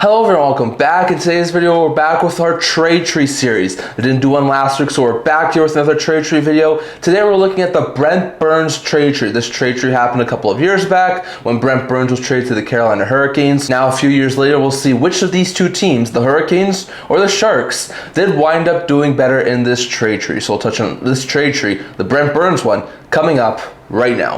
Hello everyone, welcome back. In today's video, we're back with our Trade Tree series. We didn't do one last week, so we're back here with another Trade Tree video. Today we're looking at the Brent Burns Trade Tree. This Trade Tree happened a couple of years back when Brent Burns was traded to the Carolina Hurricanes. Now a few years later, we'll see which of these two teams, the Hurricanes or the Sharks, did wind up doing better in this Trade Tree. So we'll touch on this Trade Tree, the Brent Burns one, coming up right now.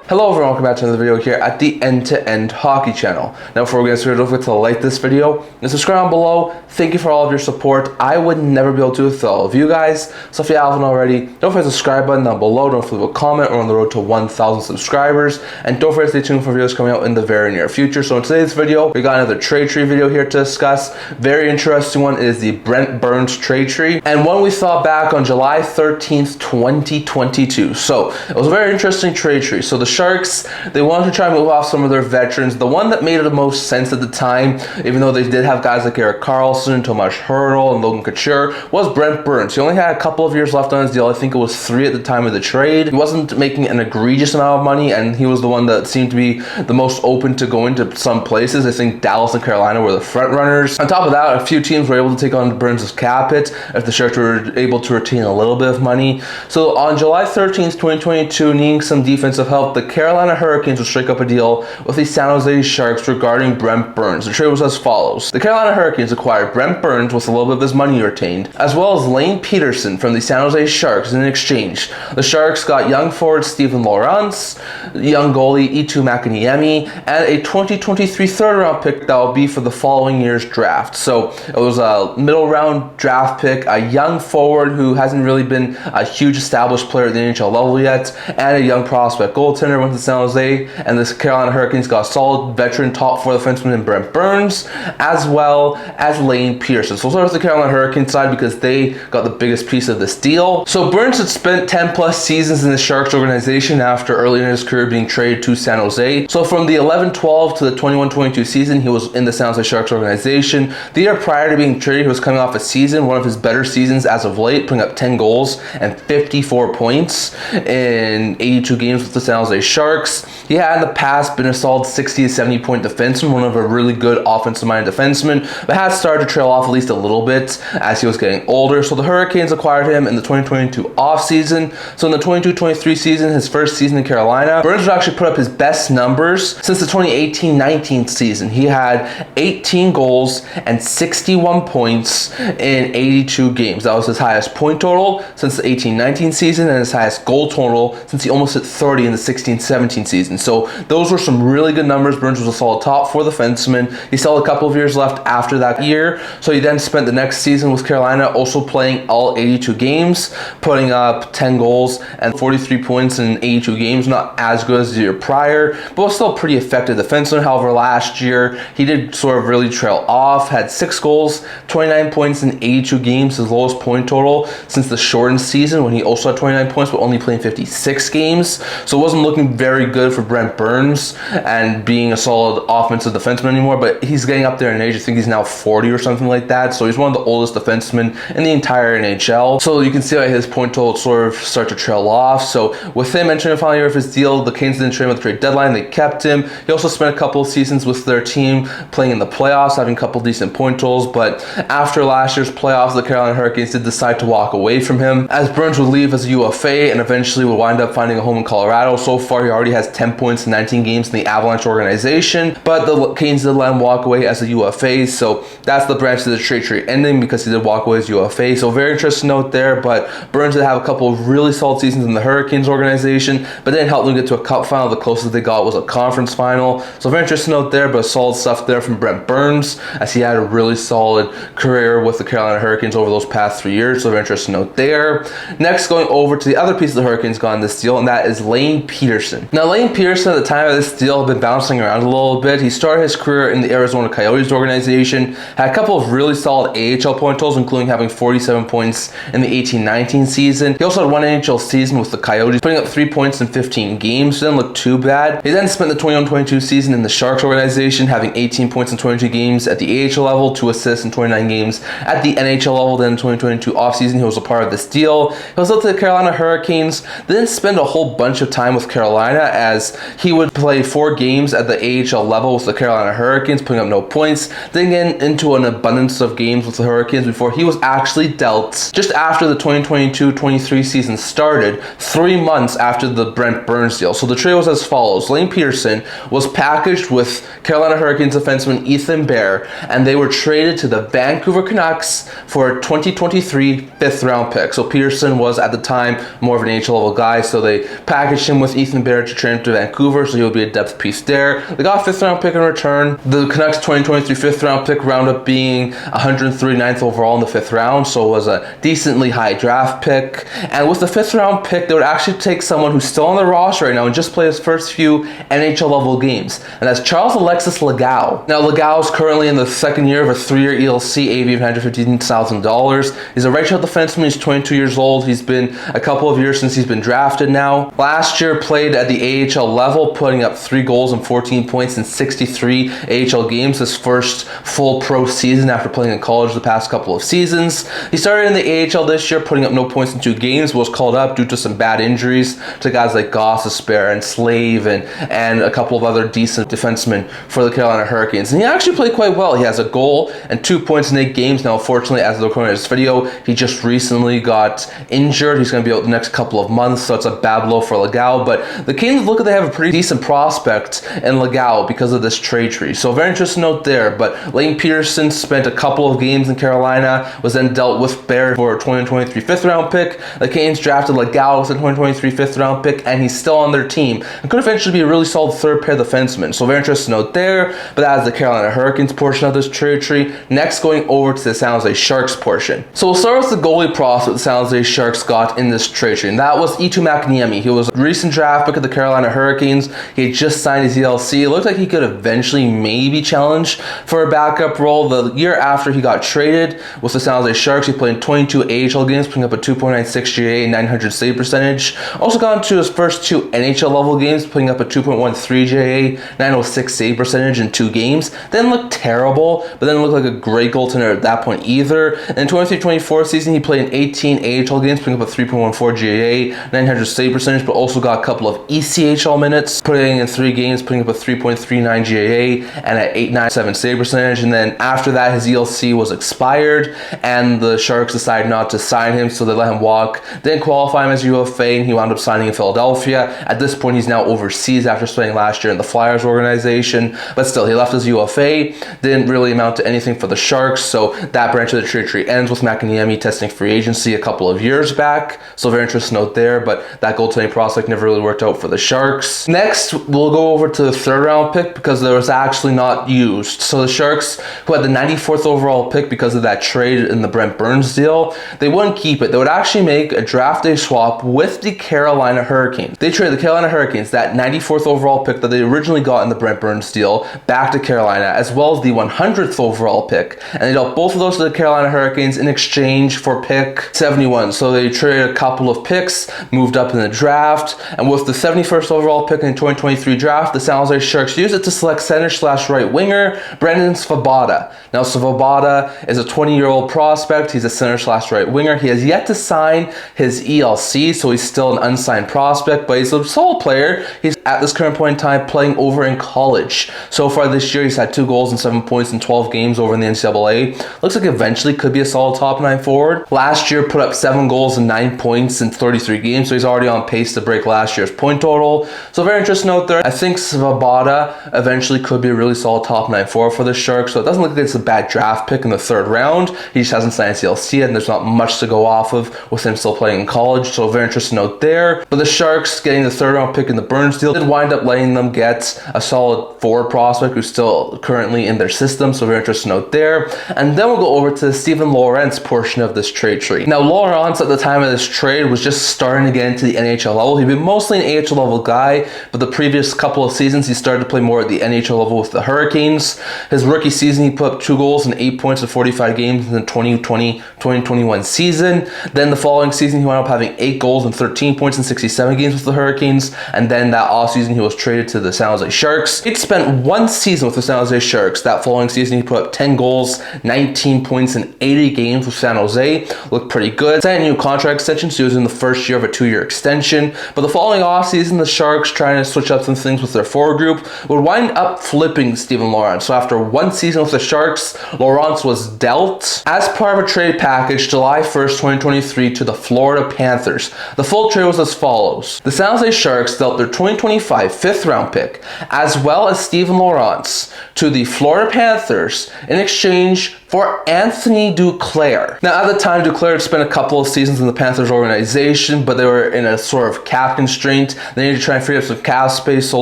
Hello everyone, welcome back to another video here at the End-to-End Hockey channel. Now before we get started, don't forget to like this video and subscribe down below. Thank you for all of your support. I would never be able to do it without all of you guys. So if you haven't already, don't forget to subscribe button down below. Don't forget to leave a comment. We're on the road to 1,000 subscribers. And don't forget to stay tuned for videos coming out in the very near future. So in today's video, we got another Trade Tree video here to discuss. Very interesting one is the Brent Burns Trade Tree. And one we saw back on July 13th, 2022. So it was a very interesting Trade Tree. So the Sharks, they wanted to try and move off some of their veterans. The one that made the most sense at the time, even though they did have guys like Erik Karlsson, Tomas Hertl, and Logan Couture, was Brent Burns. He only had a couple of years left on his deal. I think it was 3 at the time of the trade. He wasn't making an egregious amount of money, and he was the one that seemed to be the most open to going to some places. I think Dallas and Carolina were the front runners. On top of that, a few teams were able to take on Burns' cap hit if the Sharks were able to retain a little bit of money. So on July 13th, 2022, needing some defensive help, the Carolina Hurricanes would strike up a deal with the San Jose Sharks regarding Brent Burns. The trade was as follows. The Carolina Hurricanes acquired Brent Burns with a little bit of his money retained, as well as Lane Pederson from the San Jose Sharks in exchange. The Sharks got young forward Steven Lorentz, young goalie Makiniemi, and a 2023 third-round pick that will be for the following year's draft. So it was a middle-round draft pick, a young forward who hasn't really been a huge established player at the NHL level yet, and a young prospect goaltender went to San Jose, and the Carolina Hurricanes got a solid veteran top 4 defenseman in Brent Burns, as well as Lane Pederson. So we'll start with the Carolina Hurricanes side because they got the biggest piece of this deal. So Burns had spent 10 plus seasons in the Sharks organization after early in his career being traded to San Jose. So from the 11-12 to the 21-22 season, he was in the San Jose Sharks organization. The year prior to being traded, he was coming off a season, one of his better seasons as of late, putting up 10 goals and 54 points in 82 games with the San Jose Sharks. He had in the past been a solid 60 to 70 point defenseman, one of a really good offensive-minded defenseman, but had started to trail off at least a little bit as he was getting older. So the Hurricanes acquired him in the 2022 offseason. So in the 22-23 season, his first season in Carolina, Burns would actually put up his best numbers since the 2018-19 season. He had 18 goals and 61 points in 82 games. That was his highest point total since the 18-19 season and his highest goal total since he almost hit 30 in the 16-17 season. So those were some really good numbers. Burns was a solid top 4 defenseman. He still had a couple of years left after that year. So he then spent the next season with Carolina also playing all 82 games, putting up 10 goals and 43 points in 82 games. Not as good as the year prior, but was still a pretty effective defenseman. However, last year he did sort of really trail off, had 6 goals, 29 points in 82 games, his lowest point total since the shortened season when he also had 29 points but only playing 56 games. So it wasn't looking very good for Brent Burns and being a solid offensive defenseman anymore, but he's getting up there in age. I think he's now 40 or something like that. So he's one of the oldest defensemen in the entire NHL. So you can see how his point total sort of start to trail off. So with him entering the final year of his deal, the Canes didn't trade him at the trade deadline. They kept him. He also spent a couple of seasons with their team playing in the playoffs, having a couple decent point totals. But after last year's playoffs, the Carolina Hurricanes did decide to walk away from him, as Burns would leave as a UFA and eventually would wind up finding a home in Colorado. So far, he already has 10 points in 19 games in the Avalanche organization, but the Canes did let him walk away as a UFA. So that's the branch of the trade tree ending because he did walk away as UFA. So very interesting note there. But Burns did have a couple of really solid seasons in the Hurricanes organization, but didn't help them get to a cup final. The closest they got was a conference final. So very interesting note there, but solid stuff there from Brent Burns, as he had a really solid career with the Carolina Hurricanes over those past 3 years. So very interesting note there. Next, going over to the other piece of the Hurricanes got in this deal, and that is Lane Pederson. Pederson. Now, Lane Pederson, at the time of this deal, had been bouncing around a little bit. He started his career in the Arizona Coyotes organization, had a couple of really solid AHL point totals, including having 47 points in the 18-19 season. He also had one NHL season with the Coyotes, putting up 3 points in 15 games. Didn't look too bad. He then spent the 21-22 season in the Sharks organization, having 18 points in 22 games at the AHL level, 2 assists in 29 games at the NHL level. Then in 2022 offseason, he was a part of this deal. He was up to the Carolina Hurricanes. They didn't spend a whole bunch of time with Carolina, as he would play 4 games at the AHL level with the Carolina Hurricanes, putting up no points. Then get into an abundance of games with the Hurricanes before he was actually dealt just after the 2022-23 season started, 3 months after the Brent Burns deal. So the trade was as follows. Lane Pederson was packaged with Carolina Hurricanes defenseman Ethan Bear, and they were traded to the Vancouver Canucks for a 2023 5th-round pick. So Pederson was at the time more of an AHL level guy, so they packaged him with Ethan Bear to trade him to Vancouver, so he'll be a depth piece there. They got a 5th-round pick in return. The Canucks 2023 5th-round pick wound up being 139th overall in the 5th round, so it was a decently high draft pick. And with the 5th-round pick, they would actually take someone who's still on the roster right now and just play his first few NHL level games, and that's Charles Alexis Legault. Now, Legault is currently in the 2nd year of a 3-year ELC, AV of $115,000. He's a right-shot defenseman. He's 22 years old. He's been a couple of years since he's been drafted now. Last year, played at the AHL level, putting up 3 goals and 14 points in 63 AHL games, his first full pro season after playing in college the past couple of seasons. He started in the AHL this year, putting up no points in 2 games, was called up due to some bad injuries to guys like Gostisbehere and Slave and a couple of other decent defensemen for the Carolina Hurricanes. And he actually played quite well. He has a goal and 2 points in 8 games. Now, unfortunately, as of the recording of this video, he just recently got injured. He's going to be out the next couple of months, so it's a bad blow for Legault. But the Canes look like they have a pretty decent prospect in Legault because of this trade tree. So very interesting note there. But Lane Pederson spent a couple of games in Carolina, was then dealt with Bear for a 2023 5th-round pick. The Canes drafted Legault with a 2023 5th-round pick, and he's still on their team and could eventually be a really solid 3rd pair defenseman. So very interesting note there. But that is the Carolina Hurricanes portion of this trade tree. Next, going over to the San Jose Sharks portion. So we'll start with the goalie prospect the San Jose Sharks got in this trade tree, and that was Makiniemi. He was a recent draft pick of the Carolina Hurricanes. He had just signed his ELC. It looked like he could eventually maybe challenge for a backup role. The year after he got traded with the San Jose Sharks, he played in 22 AHL games, putting up a 2.96 GA and 900 save percentage. Also got into his first 2 NHL level games, putting up a 2.13 GA, 906 save percentage in 2 games. Didn't look terrible, but didn't look like a great goaltender at that point either. In the 23-24 season, he played in 18 AHL games, putting up a 3.14 GA, 900 save percentage, but also got a couple of ECHL minutes, putting in 3 games, putting up a 3.39 GA and an 897 save percentage. And then after that, his ELC was expired, and the Sharks decided not to sign him, so they let him walk. Didn't qualify him as UFA, and he wound up signing in Philadelphia. At this point, he's now overseas after spending last year in the Flyers organization, but still, he left as UFA. Didn't really amount to anything for the Sharks, so that branch of the trade tree ends with Makiniemi testing free agency a couple of years back. So very interesting note there, but that goaltending prospect never really worked out for the Sharks. Next, we'll go over to the 3rd round pick because there was actually not used. So the Sharks, who had the 94th overall pick because of that trade in the Brent Burns deal, they wouldn't keep it. They would actually make a draft day swap with the Carolina Hurricanes. They traded the Carolina Hurricanes, that 94th overall pick that they originally got in the Brent Burns deal, back to Carolina, as well as the 100th overall pick. And they dealt both of those to the Carolina Hurricanes in exchange for pick 71. So they traded a couple of picks, moved up in the draft, and with the 71st overall pick in the 2023 draft, the San Jose Sharks used it to select center/right winger Brendan Svoboda. Now, Svoboda is a 20-year-old prospect. He's a center/right winger. He has yet to sign his ELC, so he's still an unsigned prospect, but he's a solid player. He's at this current point in time playing over in college. So far this year, he's had 2 goals and 7 points in 12 games over in the NCAA. Looks like eventually could be a solid top 9 forward. Last year, put up 7 goals and 9 points in 33 games, so he's already on pace to break last year's point total. So very interesting note there. I think Svoboda eventually could be a really solid top 9 forward for the Sharks, so it doesn't look like it's a bad draft pick in the 3rd round. He just hasn't signed his ELC yet, and there's not much to go off of with him still playing in college, so very interesting note there. But the Sharks getting the 3rd round pick in the Burns deal did wind up letting them get a solid forward prospect who's still currently in their system, so very interesting note there. And then we'll go over to the Steven Lorentz portion of this trade tree. Now, Lorentz at the time of this trade was just starting to get into the NHL level. He'd been mostly an AHL level guy, but the previous couple of seasons he started to play more at the NHL level with the Hurricanes. His rookie season, he put up 2 goals and 8 points in 45 games in the 2020-2021 season. Then the following season, he wound up having 8 goals and 13 points in 67 games with the Hurricanes. And then that offseason, he was traded to the San Jose Sharks. He'd spent 1 season with the San Jose Sharks. That following season, he put up 10 goals, 19 points in 80 games with San Jose. Looked pretty good. Signed a new contract extension, so he was in the first year of a 2-year extension. But the following offseason, the Sharks, trying to switch up some things with their forward group, would wind up flipping Steven Lorentz. So after 1 season with the Sharks, Lorentz was dealt as part of a trade package July 1st, 2023 to the Florida Panthers. The full trade was as follows. The San Jose Sharks dealt their 2025 5th round pick as well as Steven Lorentz to the Florida Panthers in exchange for Anthony Duclair. Now, at the time, Duclair had spent a couple of seasons in the Panthers organization, but they were in a sort of cap constraint. They needed to try and free up some cap space, so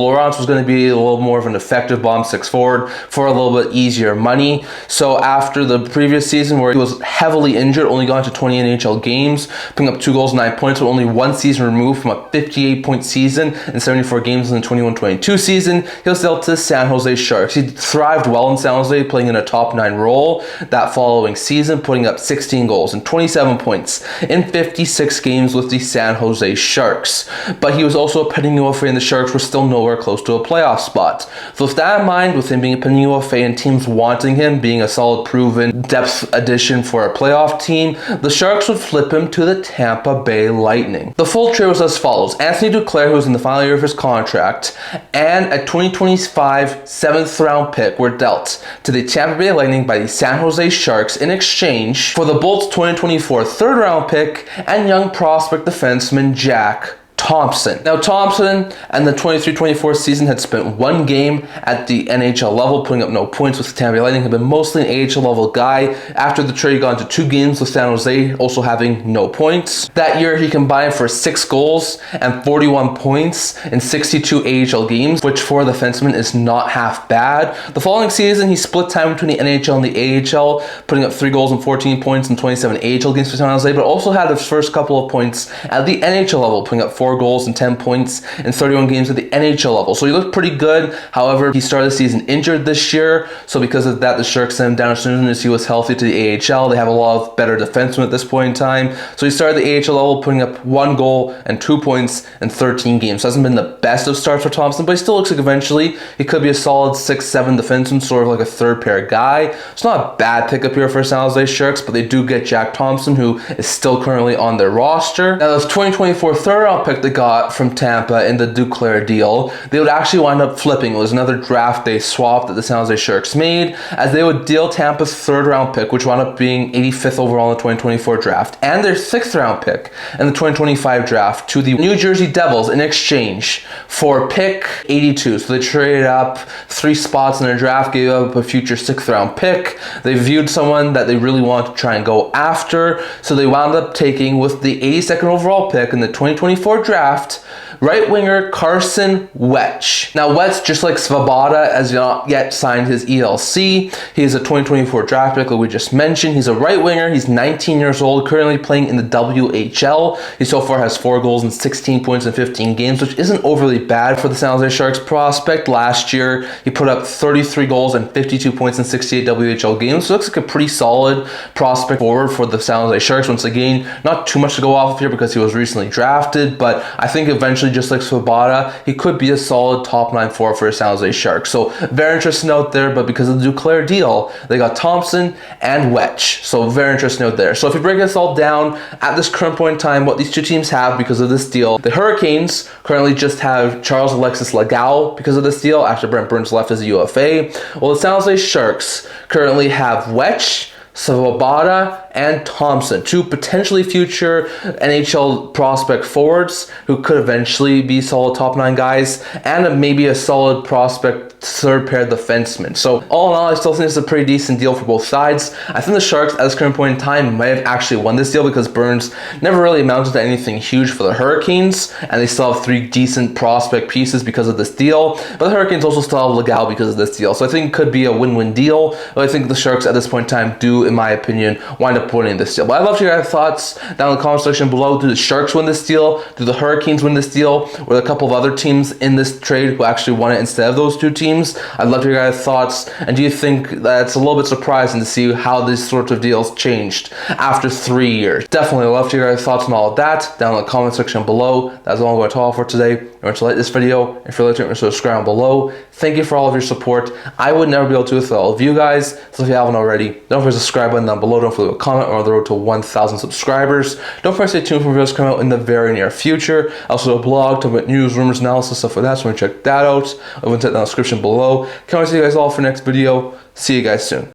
Lorentz was going to be a little more of an effective bottom 6 forward for a little bit easier money. So after the previous season where he was heavily injured, only got into 20 NHL games, putting up 2 goals and 9 points, but only 1 season removed from a 58-point season in 74 games in the 21-22 season, he was dealt to the San Jose Sharks. He thrived well in San Jose, playing in a top 9 role that following season, putting up 16 goals and 27 points in 56 games with the San Jose Sharks. But he was also a pending UFA, and the Sharks were still nowhere close to a playoff spot. So with that in mind, with him being a pending UFA and teams wanting him, being a solid proven depth addition for a playoff team, the Sharks would flip him to the Tampa Bay Lightning. The full trade was as follows. Anthony Duclair, who was in the final year of his contract, and a 2025 7th round pick were dealt to the Tampa Bay Lightning by the San Jose Sharks in exchange for the Bolts' 2024 3rd round pick and young prospect defenseman Jack Thompson. Now, Thompson and the 23-24 season had spent 1 game at the NHL level, putting up no points with the Tampa Bay Lightning. Had been mostly an AHL level guy. After the trade, he got into 2 games with San Jose, also having no points. That year, he combined for 6 goals and 41 points in 62 AHL games, which for a defenseman is not half bad. The following season, he split time between the NHL and the AHL, putting up 3 goals and 14 points in 27 AHL games for San Jose, but also had his first couple of points at the NHL level, putting up 4 goals and 10 points in 31 games at the NHL level. So he looked pretty good. However, he started the season injured this year. So because of that, the Sharks sent him down as soon as he was healthy to the AHL. They have a lot of better defensemen at this point in time. So he started the AHL level, putting up 1 goal and 2 points in 13 games. So hasn't been the best of starts for Thompson, but he still looks like eventually he could be a solid 6-7 defenseman, sort of like a 3rd pair guy. It's not a bad pickup here for San Jose Sharks, but they do get Jack Thompson, who is still currently on their roster. Now, this 2024 3rd round pick they got from Tampa in the Duclair deal, they would actually wind up flipping. It was another draft day swap that the San Jose Sharks made, as they would deal Tampa's 3rd round pick, which wound up being 85th overall in the 2024 draft, and their 6th round pick in the 2025 draft to the New Jersey Devils in exchange for pick 82. So they traded up 3 spots in their draft, gave up a future 6th round pick. They viewed someone that they really wanted to try and go after, so they wound up taking, with the 82nd overall pick in the 2024 draft, right winger Carson Wetch. Now, Wetch, just like Svoboda, has not yet signed his ELC. He is a 2024 draft pick that we just mentioned. He's a right winger. He's 19 years old, currently playing in the WHL. He so far has 4 goals and 16 points in 15 games, which isn't overly bad for the San Jose Sharks prospect. Last year, he put up 33 goals and 52 points in 68 WHL games, so looks like a pretty solid prospect forward for the San Jose Sharks. Once again, not too much to go off of here because he was recently drafted, but I think eventually, just like Svoboda, he could be a solid top 9 forward for the San Jose Sharks. So very interesting note there, but because of the Duclair deal, they got Thompson and Wetch. So very interesting note there. So if you break this all down, at this current point in time, what these 2 teams have because of this deal, the Hurricanes currently just have Charles Alexis Legal because of this deal after Brent Burns left as a UFA. Well, the San Jose Sharks currently have Wetch, Svoboda, and Thompson, two potentially future NHL prospect forwards who could eventually be solid top 9 guys, and maybe a solid prospect third pair defenseman. So all in all, I still think it's a pretty decent deal for both sides. I think the Sharks at this current point in time might have actually won this deal because Burns never really amounted to anything huge for the Hurricanes, and they still have 3 decent prospect pieces because of this deal. But the Hurricanes also still have Legal because of this deal. So I think it could be a win-win deal. But I think the Sharks at this point in time do, in my opinion, wind up winning this deal. But I'd love to hear your thoughts down in the comment section below. Do the Sharks win this deal? Do the Hurricanes win this deal? Or a couple of other teams in this trade who actually won it instead of those 2 teams? I'd love to hear your guys' thoughts. And do you think that it's a little bit surprising to see how these sorts of deals changed after 3 years? Definitely love to hear your guys' thoughts on all of that down in the comment section below. That's all I'm going to talk for today. Remember to like this video. If you're liking, subscribe below. Thank you for all of your support. I would never be able to do this without all of you guys. So if you haven't already, don't forget to subscribe button down below. Don't forget to comment. We're on the road to 1,000 subscribers. Don't forget to stay tuned for videos coming out in the very near future. Also a blog to about news, rumors, analysis, stuff like that. So check that out. I'll link that in the description below. Can't wait to see you guys all for next video. See you guys soon.